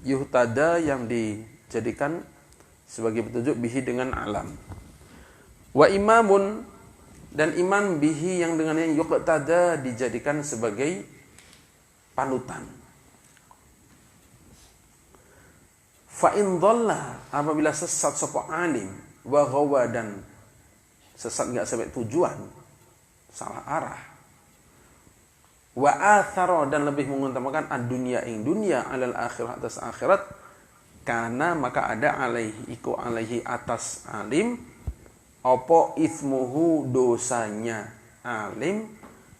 Yuhtada yang dijadikan sebagai petunjuk bihi dengan alam. Wa imamun dan iman bihi yang dengannya yuqtada dijadikan sebagai panutan. Fa in dhalla, apabila sesat sapa alim wa ghawa dan sesat enggak sampai tujuan, salah arah. Wa athara dan lebih mengutamakan ad-dunya ing dunya alal akhirah atas akhirat, karena maka ada alaihi atas alim apa ismuhu dosanya alim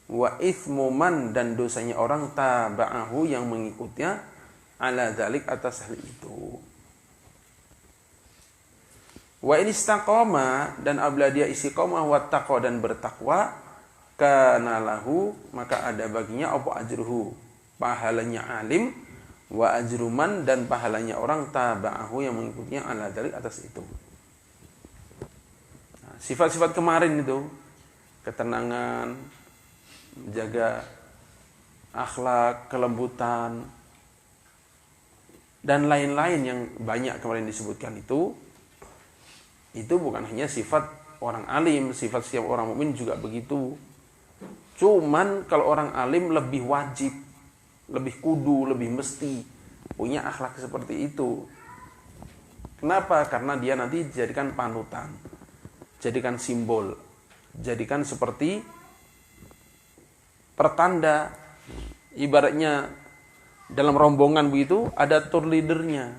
wa ismu man dan dosanya orang taba'ahu yang mengikutnya ala dzalik atas hal itu. Wa in istaqama dan apabila dia istiqomah wa taqwa dan bertakwa, kana lahu maka ada baginya apa ajruhu pahalanya alim wa ajruman dan pahalanya orang taba'ahu yang mengikutnya ala dzalik atas itu. Nah, sifat-sifat kemarin itu ketenangan, menjaga akhlak, kelembutan dan lain-lain yang banyak kemarin disebutkan itu bukan hanya sifat orang alim, sifat setiap orang mukmin juga begitu. Cuman kalau orang alim lebih wajib, lebih kudu, lebih mesti punya akhlak seperti itu. Kenapa? Karena dia nanti dijadikan panutan, jadikan simbol, jadikan seperti pertanda. Ibaratnya dalam rombongan begitu ada tour leadernya,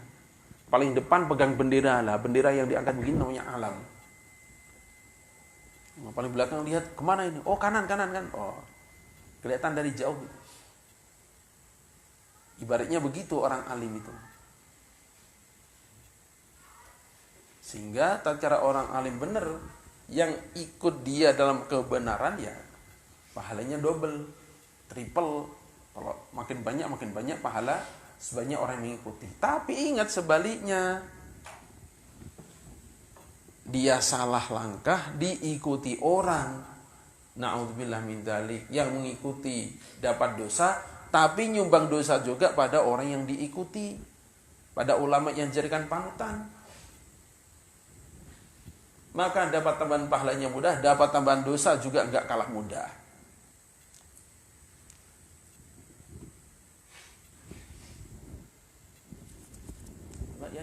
paling depan pegang bendera lah, bendera yang diangkat begini namanya alam. Paling belakang lihat kemana ini? Oh kanan kan? Oh kelihatan dari jauh. Ibaratnya begitu orang alim itu. Sehingga tatkala orang alim benar yang ikut dia dalam kebenaran ya pahalanya double, triple. Kalau makin banyak pahala sebanyak orang yang mengikuti. Tapi ingat sebaliknya, dia salah langkah diikuti orang, na'udzubillah min dzalik, yang mengikuti dapat dosa tapi nyumbang dosa juga pada orang yang diikuti, pada ulama yang dijadikan panutan. Maka dapat tambahan pahalanya mudah, dapat tambahan dosa juga enggak kalah mudah.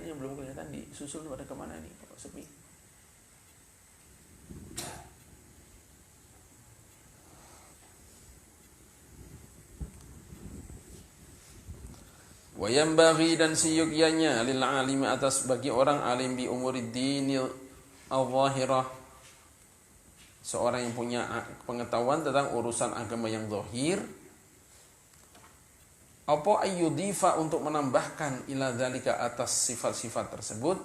Yang belum kelihatan disusul pada kemana nih? Kalau sepi. Wa yanbaghi dan siyukyanya lil alimi atas bagi orang alim bi umurid dinil al-zahirah, seorang yang punya pengetahuan tentang urusan agama yang zahir, apa ayyudifa untuk menambahkan ila dzalika atas sifat-sifat tersebut,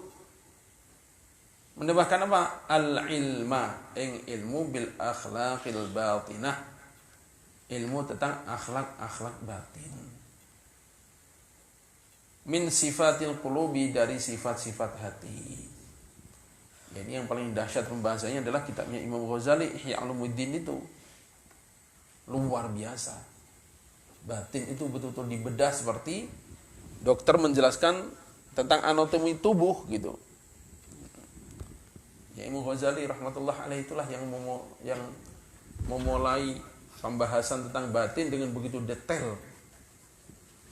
menambahkan apa? Al-ilma ing ilmu bil akhlaqil batinah, ilmu tentang akhlak batin, min sifatil qulubi dari sifat-sifat hati. Ini yang paling dahsyat pembahasannya adalah kitabnya Imam Ghazali Ihya Ulumuddin, itu luar biasa. Batin itu betul-betul dibedah seperti dokter menjelaskan tentang anatomi tubuh gitu. Ya, Imam Ghazali rahmatullah alaih itulah yang memulai pembahasan tentang batin dengan begitu detail,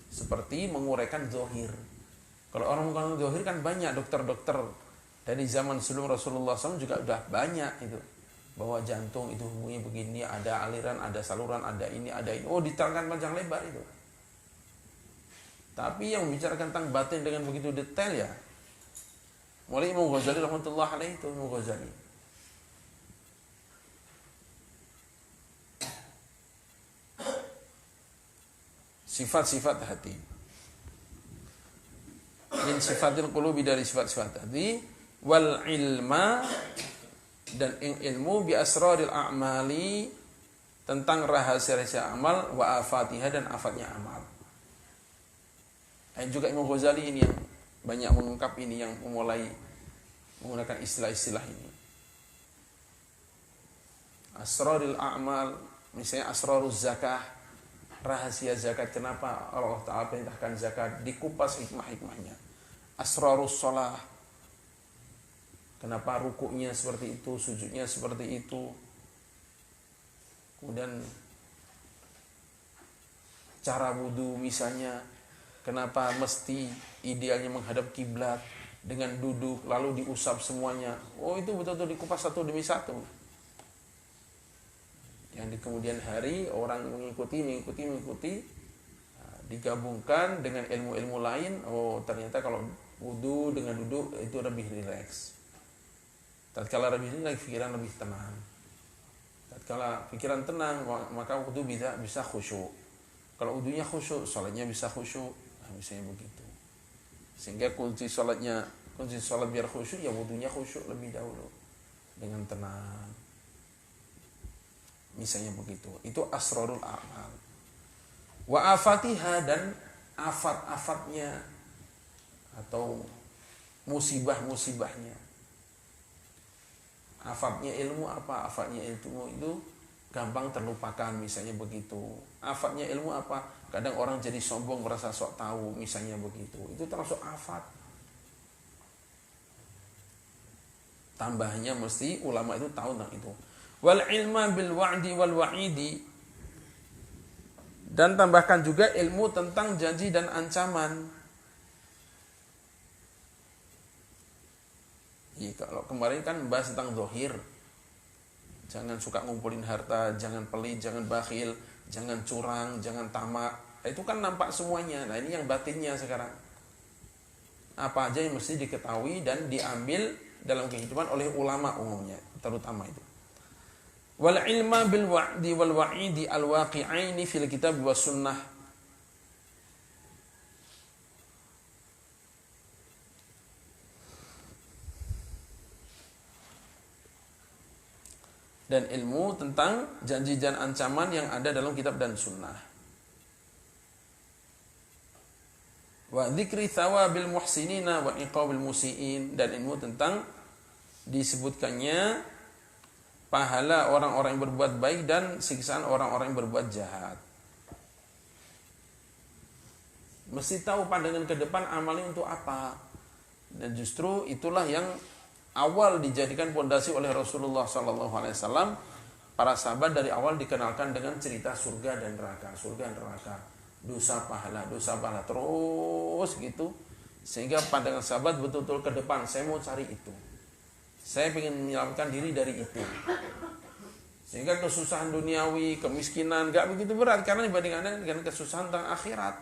seperti menguraikan zahir. Kalau orang menguraikan zahir kan banyak dokter-dokter dari zaman sebelum Rasulullah SAW juga udah banyak itu, bahwa jantung itu hubungannya begini, ada aliran, ada saluran, ada ini. Oh, diterangkan panjang lebar itu. Tapi yang membicarakan tentang batin dengan begitu detail ya, mulai Imam Ghazali rahmatullah alaih itu, Imam Ghazali. Sifat-sifat hati. Min sifatil qulubi dari sifat-sifat hati, wal ilma dan ilmu bi asraril a'mali tentang rahasia-rahasia amal, wa afatiha dan afatnya amal. Dan juga Imam Ghazali ini yang banyak mengungkap ini, yang memulai menggunakan istilah-istilah ini. Asraril a'mal, Misalnya asraruz zakah, rahasia zakat, kenapa Allah Ta'ala perintahkan zakat, dikupas hikmah-hikmahnya. Asrarus sholah, kenapa rukuknya seperti itu, sujudnya seperti itu. Kemudian cara wudu misalnya, kenapa mesti idealnya menghadap kiblat dengan duduk lalu diusap semuanya. Oh, itu betul-betul dikupas satu demi satu. Yang di kemudian hari orang mengikuti, digabungkan dengan ilmu-ilmu lain. Oh, ternyata kalau wudu dengan duduk itu lebih rileks. Tatkala lebih rileks, pikiran lebih tenang. Tatkala pikiran tenang, maka wudu bisa khusyuk. Kalau wudunya khusyuk, salatnya bisa khusyuk. Nah, misalnya begitu. Sehingga kunci salat biar khusyuk, ya wudunya khusyuk lebih dahulu dengan tenang. Misalnya begitu. Itu asrarul a'mal. Wa afatiha, dan afat-afatnya atau musibah-musibahnya. Afatnya ilmu apa? Afatnya ilmu itu gampang terlupakan, misalnya begitu. Afatnya ilmu apa? Kadang orang jadi sombong, merasa sok tahu, misalnya begitu. Itu termasuk afat. Tambahnya mesti ulama itu tahu tentang itu. Wal ilma bil wa'di wal wa'idi, dan tambahkan juga ilmu tentang janji dan ancaman. Ya, kalau kemarin kan bahas tentang zahir, jangan suka ngumpulin harta, jangan pelit, jangan bakhil, jangan curang, jangan tamak. Itu kan nampak semuanya. Nah, ini yang batinnya sekarang. Apa aja yang mesti diketahui dan diambil dalam kehidupan oleh ulama umumnya, terutama itu. Wal ilma bil wa'di wal wa'idi al waqi'aini fil kitab was sunnah. Dan ilmu tentang janji dan ancaman yang ada dalam kitab dan sunnah. Wa dzikri thawabil muhsinina wa iqabil musiin, dan ilmu tentang disebutkannya pahala orang-orang yang berbuat baik dan siksaan orang-orang yang berbuat jahat. Mesti tahu pandangan ke depan amalnya untuk apa. Dan justru itulah yang awal dijadikan pondasi oleh Rasulullah SAW. Para sahabat dari awal dikenalkan dengan cerita surga dan neraka, dosa pahala terus gitu. Sehingga pandangan sahabat betul-betul ke depan, saya mau cari itu. Saya ingin menyelamatkan diri dari itu. Sehingga kesusahan duniawi, kemiskinan gak begitu berat karena dibandingkan dengan kesusahan tentang akhirat.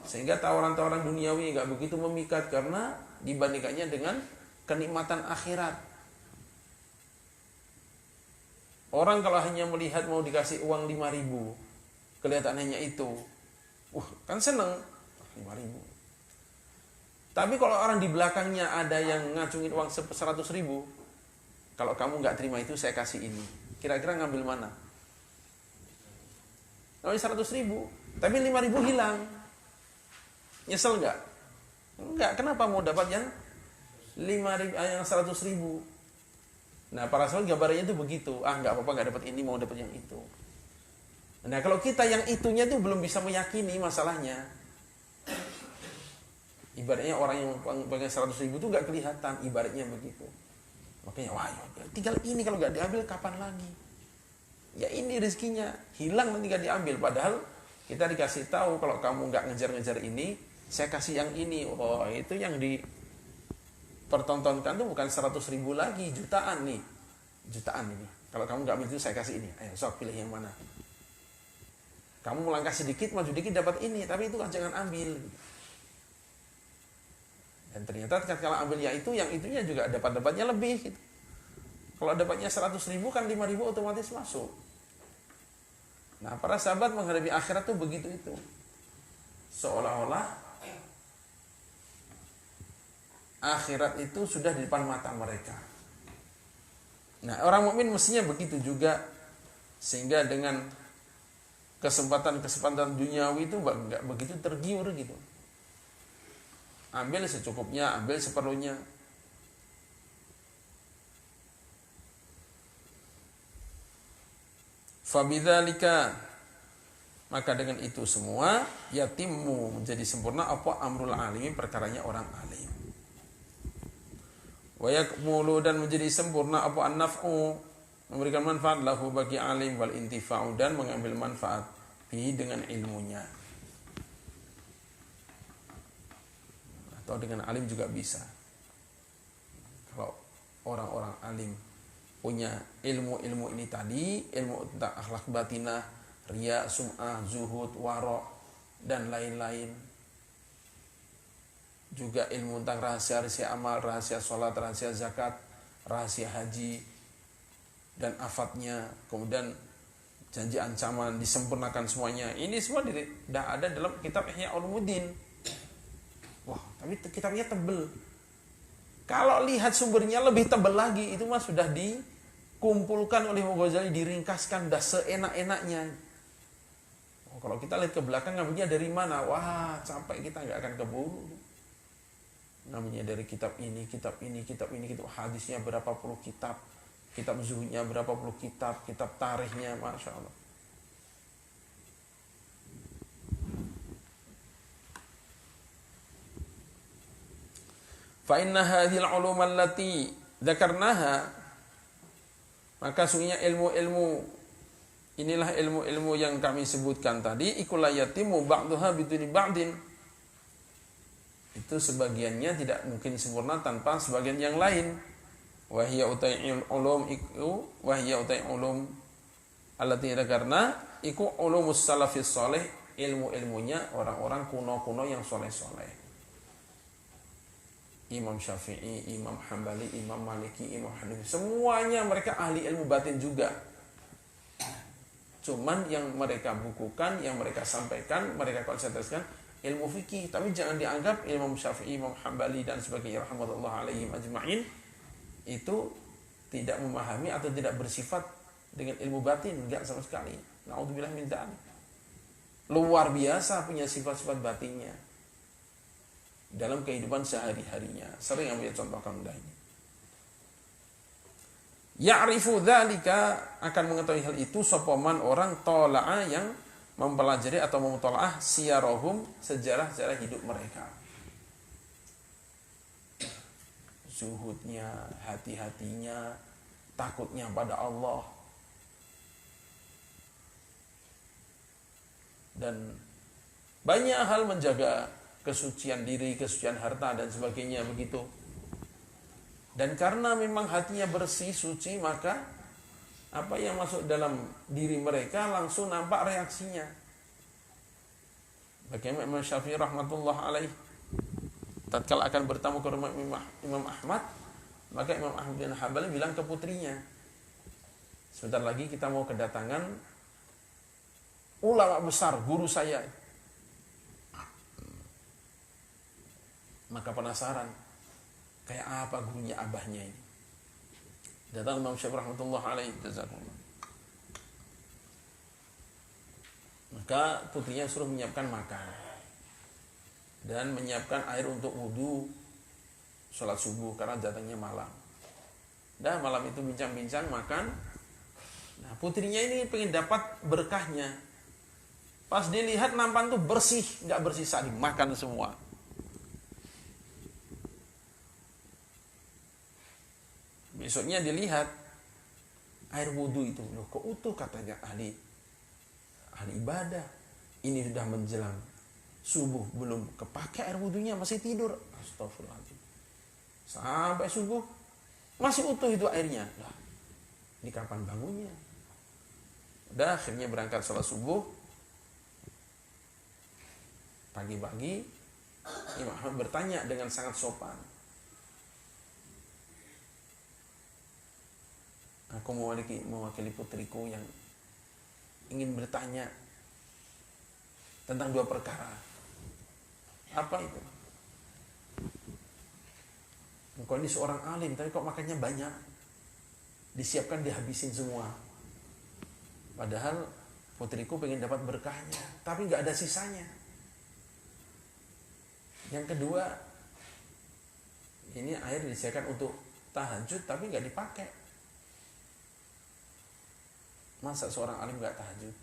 Sehingga tawaran-tawaran duniawi gak begitu memikat karena dibandingkannya dengan kenikmatan akhirat. Orang kalau hanya melihat mau dikasih uang 5.000, kelihatannya itu, kan seneng 5.000. Tapi kalau orang di belakangnya ada yang ngacungin uang 100.000, kalau kamu nggak terima itu saya kasih ini, kira-kira ngambil mana? Ngambil 100.000, tapi 5.000 hilang, nyesel nggak? Enggak. Kenapa mau dapat yang 5.000, yang 100.000? Nah, para sahabat gambarannya itu begitu. Nggak apa-apa, nggak dapat ini, mau dapat yang itu. Nah, kalau kita yang itunya itu belum bisa meyakini masalahnya. Ibaratnya orang yang pegang 100.000 itu nggak kelihatan, ibaratnya begitu. Makanya, tinggal ini kalau nggak diambil kapan lagi? Ya ini rezekinya hilang nanti nggak diambil. Padahal kita dikasih tahu kalau kamu nggak ngejar-ngejar ini, saya kasih yang ini. Oh, itu yang dipertontonkan tuh bukan 100.000 lagi, jutaan nih, jutaan ini. Kalau kamu nggak ambil itu, saya kasih ini. Ayo, sok pilih yang mana. Kamu melangkah sedikit, maju dikit dapat ini, tapi itu kan jangan ambil. Dan ternyata kalau ambil yang itunya juga dapatnya lebih. Gitu. Kalau dapatnya 100.000 kan 5.000 otomatis masuk. Nah, para sahabat menghadapi akhirat tuh begitu itu. Seolah-olah akhirat itu sudah di depan mata mereka. Nah, orang mukmin mestinya begitu juga. Sehingga dengan kesempatan duniawi itu enggak begitu tergiur gitu. Ambil secukupnya, ambil seperlunya. Fabidzalika, maka dengan itu semua yatimmu, menjadi sempurna apa amrul alimi, perkaranya orang alim. Wa yakmulu, dan menjadi sempurna apa an-naf'u, memberikan manfaat lahu bagi alim, wal intifa'u, dan mengambil manfaat bihi, dengan ilmunya. Atau dengan alim juga bisa. Kalau orang-orang alim punya ilmu-ilmu ini tadi, ilmu tentang akhlak batinah, riya, sum'ah, zuhud, wara', dan lain-lain. Juga ilmu tentang rahasia-rahasia amal, rahasia sholat, rahasia zakat, rahasia haji, dan afatnya, kemudian janji ancaman, disempurnakan semuanya. Ini semua tidak ada dalam kitab Ihya Ulumuddin. Wah, tapi kitabnya tebel. Kalau lihat sumbernya lebih tebal lagi, itu mah sudah dikumpulkan oleh Imam Ghazali, diringkaskan, dah seenak-enaknya. Oh, kalau kita lihat ke belakang, ngambilnya dari mana? Wah, sampai kita nggak akan keburu. Ngambilnya dari kitab ini, kitab ini, kitab ini, kitab hadisnya berapa puluh kitab, kitab zuhudnya berapa puluh kitab, kitab tarikhnya, Masya Allah. Fa inna hadhil ulum allati dzakarnaha, maka sungguhnya ilmu-ilmu, inilah ilmu-ilmu yang kami sebutkan tadi, ikul yatimu ba'daha biduni ba'din, itu sebagiannya tidak mungkin sempurna tanpa sebagian yang lain. Wa hiya utai'ul ulum iku, wa hiya utai'ul ulum allati dzakarna iku ulumus salafis saleh, ilmu-ilmunya orang-orang kuno-kuno yang soleh-soleh. Imam Syafi'i, Imam Hambali, Imam Maliki, Imam Hanafi, semuanya mereka ahli ilmu batin juga. Cuman yang mereka bukukan, yang mereka sampaikan, mereka konsentrasikan ilmu fikih. Tapi jangan dianggap Imam Syafi'i, Imam Hambali, dan sebagainya rahmatullah alaihim ajma'in itu tidak memahami atau tidak bersifat dengan ilmu batin. Enggak sama sekali. Na'udzubillah min dzalik. Luar biasa punya sifat-sifat batinnya dalam kehidupan sehari-harinya. Sering ambil contoh mudah ini. Ya'rifu dzalika, akan mengetahui hal itu sapa man orang tola'a, yang mempelajari atau memutolaah siyarahum, sejarah-sejarah hidup mereka. Zuhudnya, hati-hatinya, takutnya pada Allah, dan banyak hal, menjaga kesucian diri, kesucian harta, dan sebagainya begitu. Dan karena memang hatinya bersih, suci, maka apa yang masuk dalam diri mereka langsung nampak reaksinya. Bagaimana Imam Syafi'i rahmatullah alaih, tatkala akan bertamu ke rumah Imam Ahmad, maka Imam Ahmad bin Hanbal bilang ke putrinya, sebentar lagi kita mau kedatangan ulama besar, guru saya. Maka penasaran, kayak apa gurunya abahnya ini. Datang Imam Syafi'i rahmatullah alaihi, jazakumullah. Maka putrinya suruh menyiapkan makan dan menyiapkan air untuk wudu sholat subuh, karena datangnya malam. Dan malam itu bincang-bincang makan. Nah, putrinya ini pengen dapat berkahnya. Pas dilihat nampan tuh bersih, nggak bersisa, dimakan semua. Besoknya dilihat air wudu itu, loh kok utuh, katanya ahli ibadah. Ini sudah menjelang subuh belum kepake air wudunya, masih tidur. Astagfirullahaladzim. Sampai subuh masih utuh itu airnya. Lah, ini kapan bangunnya? Udah akhirnya berangkat sholat subuh. Pagi-pagi Imam Ahmad bertanya dengan sangat sopan, aku mewakili putriku yang ingin bertanya tentang dua perkara. Apa itu? Engkau ini seorang alim, tapi kok makannya banyak? Disiapkan, dihabisin semua. Padahal putriku pengen dapat berkahnya, tapi nggak ada sisanya. Yang kedua, ini air disediakan untuk tahajud, tapi nggak dipakai. Masa seorang alim gak tahajud?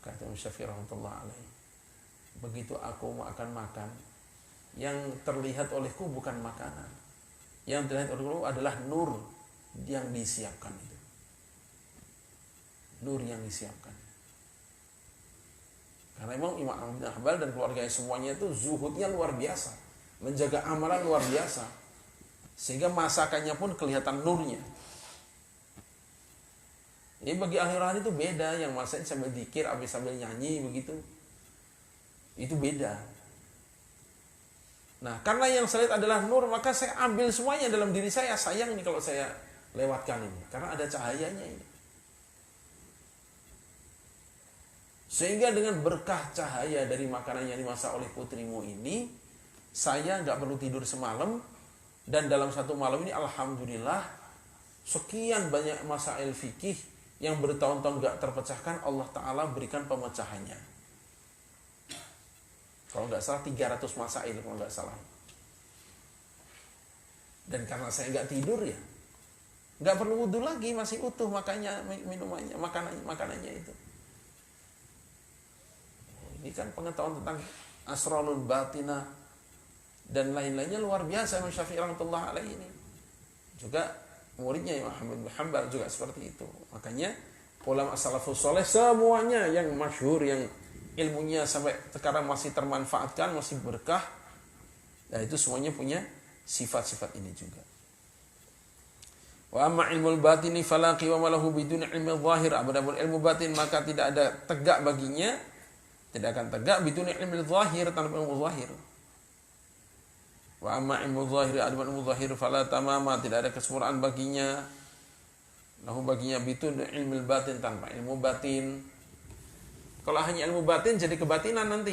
Maka Imam Syafi'i rahmatullah alaih, begitu aku akan makan, yang terlihat olehku bukan makanan, yang terlihat olehku adalah nur yang disiapkan itu. Nur yang disiapkan. Karena memang Imam Ahmad bin Hanbal dan keluarganya semuanya itu zuhudnya luar biasa, menjaga amalan luar biasa, sehingga masakannya pun kelihatan nurnya. Ini bagi ahli rohani itu beda, yang masakin sambil zikir, sambil nyanyi begitu, itu beda. Nah, karena yang saya lihat adalah nur, maka saya ambil semuanya dalam diri saya. Sayang nih kalau saya lewatkan ini, karena ada cahayanya ini. Sehingga dengan berkah cahaya dari makanan yang dimasak oleh putrimu ini, saya nggak perlu tidur semalam, dan dalam satu malam ini alhamdulillah sekian banyak masail fikih yang bertahun-tahun nggak terpecahkan, Allah Ta'ala berikan pemecahannya. Kalau nggak salah 300 masail kalau nggak salah. Dan karena saya nggak tidur ya, nggak perlu wudhu lagi, masih utuh makanya minumannya, makanannya itu. Ini kan pengetahuan tentang asrarul batinah dan lain-lainnya luar biasa. Imam Syafi'i rahmatullah alaihi ini juga muridnya Imam Ahmad bin Hanbal juga seperti itu. Makanya ulama salafus saleh semuanya yang masyhur, yang ilmunya sampai sekarang masih termanfaatkan, masih berkah, nah itu semuanya punya sifat-sifat ini juga. Wa amma ilmul batini fala qiwama lahu bidun ilmi zahir. Adapun ilmu batin maka tidak ada tegak baginya, tidak akan tegak bidun ilmi zahir, tanpa ilmu zahir. Wa amma ilmu zahir, adapun ilmu zahir fala tamama, tidak ada kesempurnaan baginya, lahu baginya bidun ilmi batin, tanpa ilmu batin. Kalau hanya ilmu batin jadi kebatinan nanti.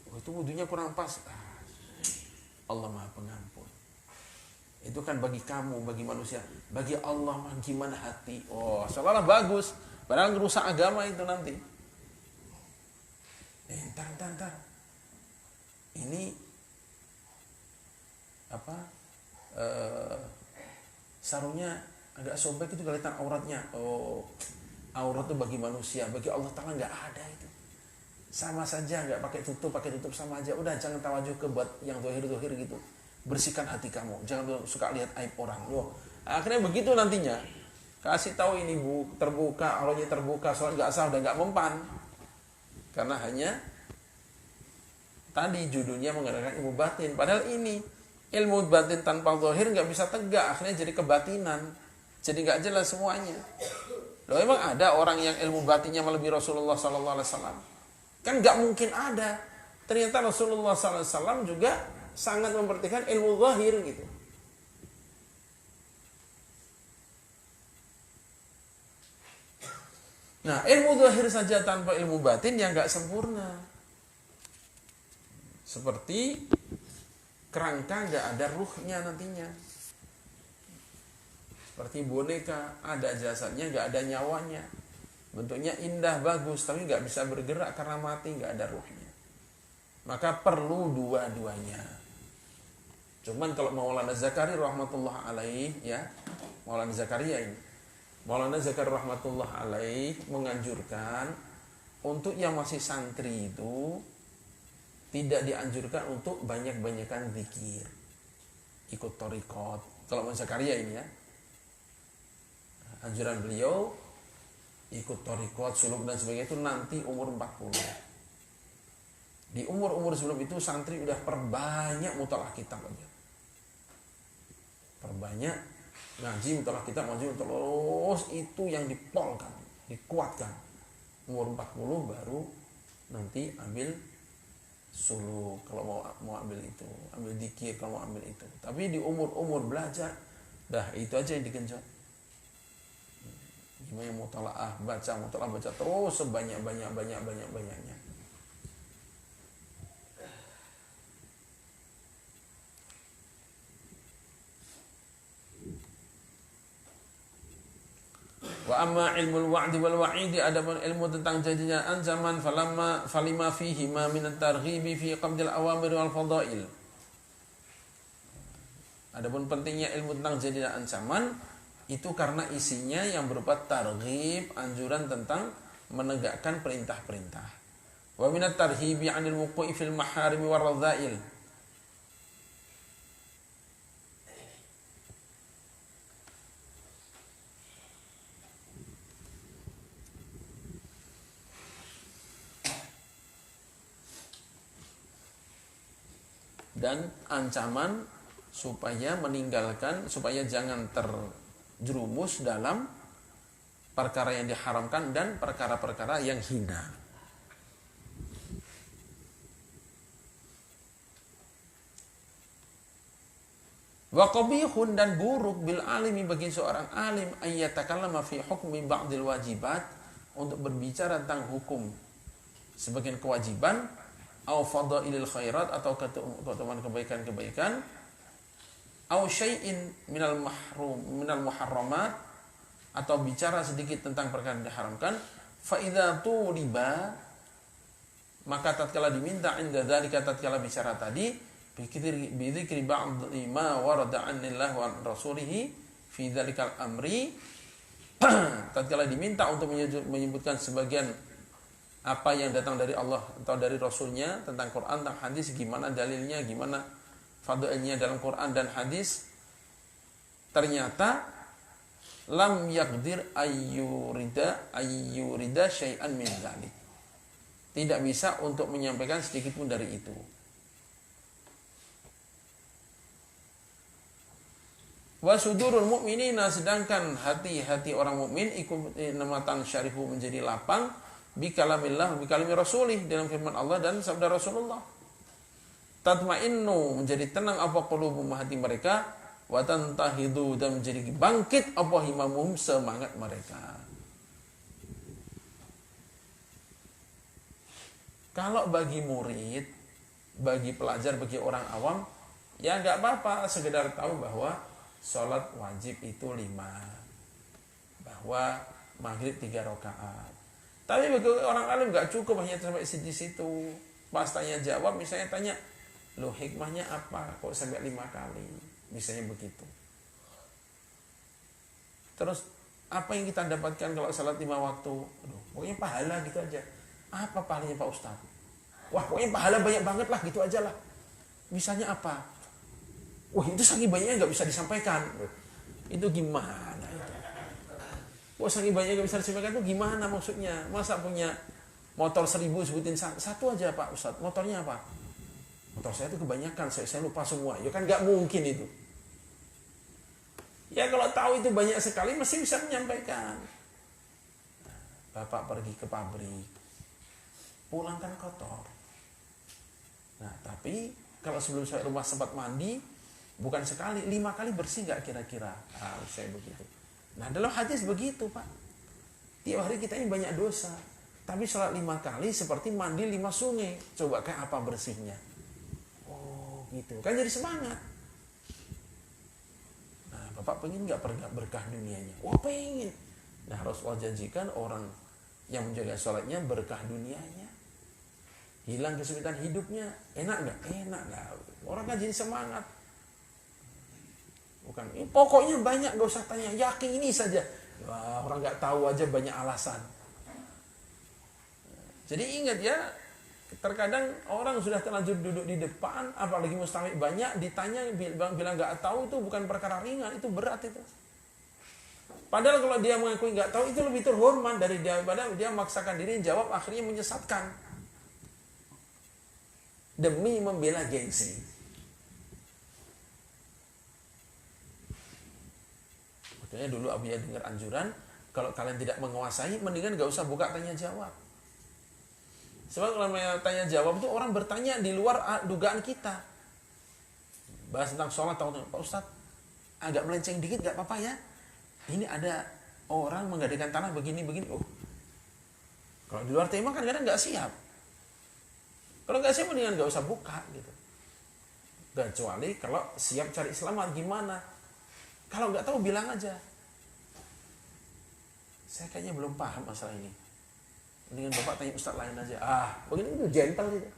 Oh, itu wudunya kurang pas. Allah Maha Pengampun. Itu kan bagi kamu, bagi manusia. Bagi Allah mah gimana hati? Oh, seolah-olah bagus, padahal ngerusak agama itu nanti. Ntar. Ini apa? Sarungnya agak sobek, itu kelihatan auratnya. Oh, aurat itu bagi manusia, bagi Allah Ta'ala nggak ada itu. Sama saja, nggak pakai tutup sama aja. Udah, jangan tawajuh ke buat yang dohir gitu. Bersihkan hati kamu, jangan suka lihat aib orang. Loh, akhirnya begitu nantinya. Kasih tahu ini terbuka, auratnya terbuka, sholat nggak sah, udah nggak mempan. Karena hanya tadi judulnya mengatakan ilmu batin. Padahal ini ilmu batin tanpa zahir nggak bisa tegak, akhirnya jadi kebatinan, jadi nggak jelas semuanya. Loh, emang ada orang yang ilmu batinnya melebihi Rasulullah SAW? Kan nggak mungkin ada. Ternyata Rasulullah SAW juga sangat memperhatikan ilmu zahir gitu. Nah, ilmu zahir saja tanpa ilmu batin yang nggak sempurna. Seperti kerangka nggak ada ruhnya nantinya. Seperti boneka, ada jasadnya, nggak ada nyawanya. Bentuknya indah, bagus, tapi nggak bisa bergerak karena mati, nggak ada ruhnya. Maka perlu dua-duanya. Cuman kalau Maulana Zakaria rahmatullah alaih, ya, Maulana Zakaria ini, Maulana Zakaria rahmatullah alaih menganjurkan untuk yang masih santri itu tidak dianjurkan untuk banyak-banyakan zikir, ikut thariqat. Kalau Maulana Zakaria ini ya, anjuran beliau ikut thariqat, suluk dan sebagainya itu nanti umur 40. Di umur-umur sebelum itu santri udah perbanyak mutalaah kitab aja. Perbanyak ngaji mutalaah kitab, ngaji terus itu yang dipolkan, dikuatkan. Umur 40 baru nanti ambil suluk kalau mau ambil itu, ambil zikir kalau mau ambil itu. Tapi di umur-umur belajar, dah itu aja yang digenjot. Gimana mutalaah baca terus sebanyak-banyaknya. Wa amma ilmul wa'di wal wa'idi, adapun ilmu tentang janjinya ancaman falima fihi ma min at-targhibi fi qabdil awamir wal fadail. Adapun pentingnya ilmu tentang janji dan ancaman Itu karena isinya yang berupa targhib, anjuran tentang menegakkan perintah-perintah. Wa minat tarhibi 'anil wuqu'i fil maharimi war radha'il. Dan ancaman supaya jangan terjerumus dalam perkara yang diharamkan dan perkara-perkara yang hina. Wa qabihun, dan buruk bil alimi bagi seorang alim ayyatakallama fi hukmi ba'dil wajibat, untuk berbicara tentang hukum sebagian kewajiban, au fadailil khairat, atau keutamaan kebaikan-kebaikan, au syai'in minal muharramat, atau bicara sedikit tentang perkara yang diharamkan. Fa idza tuliba, maka tatkala diminta inda dzalika, tatkala bicara tadi, bi dzikri ba'd ma warada 'anillah wa rasulih fi dzalikal amri, tatkala diminta untuk menyebutkan sebagian apa yang datang dari Allah atau dari Rasulnya tentang Quran, tentang hadis, gimana dalilnya, gimana fadilnya dalam Quran dan hadis, ternyata lam yaqdir ayyurida syai'an min dzalik, tidak bisa untuk menyampaikan sedikit pun dari itu. Wa sudurul mu'minina, sedangkan hati-hati orang mukmin ikut namatan syarifu, menjadi lapang bi kalamillah, bi kalami rasulih, dalam firman Allah dan sabda Rasulullah. Tatmainnu, menjadi tenang apa qulubum, hati mereka, wa tantahidu, dan menjadi bangkit apa himamum, semangat mereka. Kalau bagi murid, bagi pelajar, bagi orang awam, ya enggak apa-apa sekedar tahu bahwa sholat wajib itu 5, bahwa maghrib 3 rakaat. Tapi bagi orang alim nggak cukup hanya sampai di situ. Pas tanya jawab, misalnya tanya, loh hikmahnya apa kok sampai 5 kali, misalnya begitu. Terus apa yang kita dapatkan kalau salat 5 waktu? Aduh, pokoknya pahala gitu aja. Apa pahalanya Pak Ustadz? Wah, pokoknya pahala banyak banget lah, gitu aja lah. Misalnya apa? Wah, itu saking banyaknya nggak bisa disampaikan. Itu gimana itu? Wah, saking banyaknya nggak bisa disampaikan itu gimana maksudnya? Masa punya motor 1000 sebutin satu aja Pak Ustadz? Motornya apa? Motor saya itu kebanyakan, saya lupa semua. Ya kan nggak mungkin itu. Ya kalau tahu itu banyak sekali, mesti bisa menyampaikan. Bapak pergi ke pabrik, pulang kan kotor. Nah, tapi kalau sebelum saya rumah sempat mandi, bukan sekali, 5 kali bersih nggak kira-kira? Ah, saya begitu. Nah, dalam hadis begitu Pak. Tiap hari kita ini banyak dosa, tapi sholat 5 kali seperti mandi 5 sungai. Coba kayak apa bersihnya? Oh, gitu. Kan jadi semangat. Nah, Bapak pengen nggak berkah dunianya? Wah, pengen. Nah, Rasulullah janjikan orang yang menjaga sholatnya berkah dunianya, hilang kesulitan hidupnya. Enak nggak? Enak lah. Orang kan jadi semangat. Bukan, pokoknya banyak, gak usah tanya, yakini saja. Wah, orang nggak tahu aja banyak alasan. Jadi ingat ya, terkadang orang sudah terlanjur duduk di depan, apalagi mustami banyak, ditanya bilang nggak tahu, itu bukan perkara ringan, itu berat itu. Padahal kalau dia mengakui nggak tahu, itu lebih terhormat dari daripada dia memaksakan diri jawab, akhirnya menyesatkan demi membela gengsi. Makanya dulu Abu Yahya dengar anjuran, kalau kalian tidak menguasai, mendingan gak usah buka tanya jawab. Sebab kalau tanya jawab itu orang bertanya di luar dugaan kita. Bahas tentang sholat, Pak Ustadz, agak melenceng dikit gak apa-apa ya? Ini ada orang menggadaikan tanah begini-begini. Oh, kalau di luar tema kan kadang gak siap. Kalau gak siap, mendingan gak usah buka gitu. Kecuali kalau siap cari selamat, gimana? Kalau nggak tahu bilang aja. Saya kayaknya belum paham masalah ini. Mendingan Bapak tanya ustadz lain aja. Ah, begini itu gentle gitu.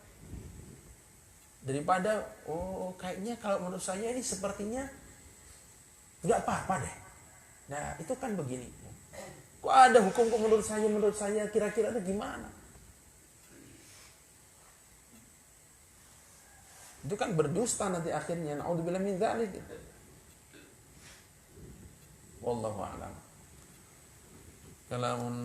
Daripada, oh kayaknya kalau menurut saya ini sepertinya nggak apa-apa deh. Nah, itu kan begini. Kok ada hukum kok menurut saya kira-kira itu gimana? Itu kan berdusta nanti akhirnya. Na'udzubillah min dzalik. Wallahu a'lam. Kalamun